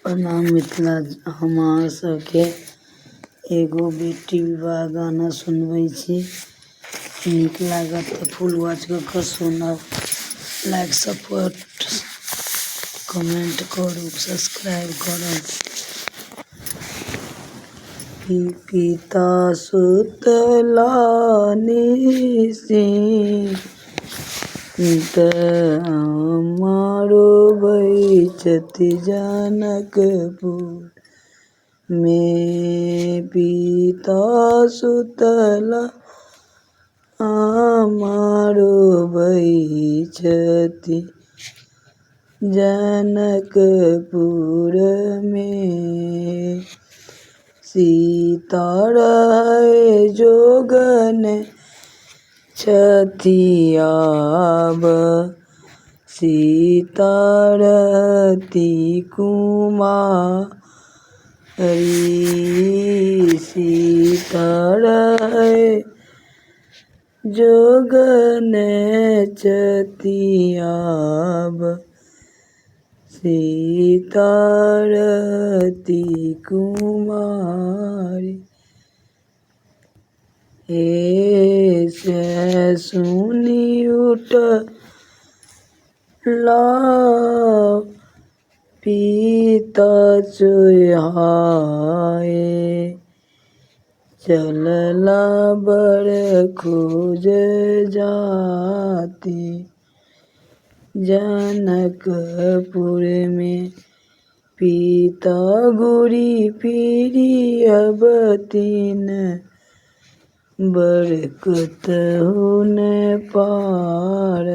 प्रणाम मिथिला। हमरा सबके एगो बेटी विवाह गाना सुनबै छी। नीक लागत तऽ फुल वॉच कऽ कऽ सुनब। लाइक सपोर्ट कमेंट करू, सब्सक्राइब करब। पिता सुतला निश्चिंत मारो बैचति जनकपुर में। पिता सुतला मारो बैचति जनकपुर में। सीता रहै जोगन छथि आब, सीता रहती कुमारी। सीता रहै जोगन छथि आब, सीता रहती कुमारी। ऐसे सुनी उठला पिता चोहाए, चलला बड़ खोज जाति जनकपुर में। पिता घूरी फिरी अबथिन, बरकतहु न पार।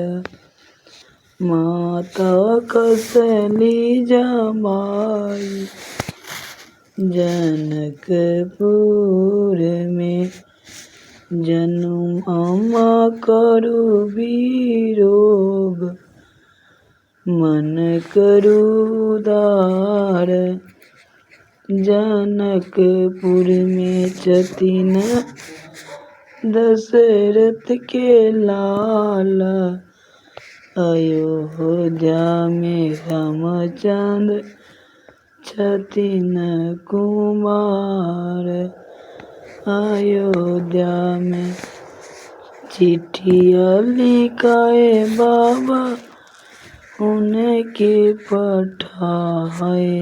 माता कसली जमाई जनकपुर में। जनुम अम्मा करू वियोग, मन करू उदार। जनकपुर में छथिन दशरथ के लाल, अयोध्या में रामचंद्र छथिन कुमार। अयोध्या में चिट्ठिया लिखाए बाबा उनके पठाए,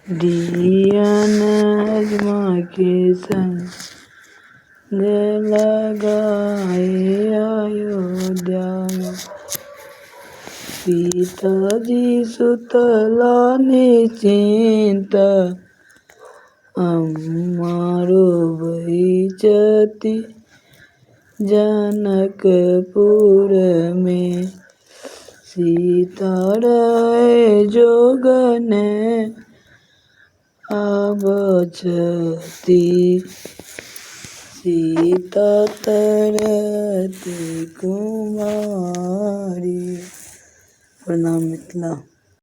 दियन हजमा के संग लगाए। अयोध्या में पिताजी सुतला निश्चिंत, मारो बैचति जनकपुर में। सीता रहै जोगन आब छथि, सीता रहती कुमारी। प्रणाम मिथिला।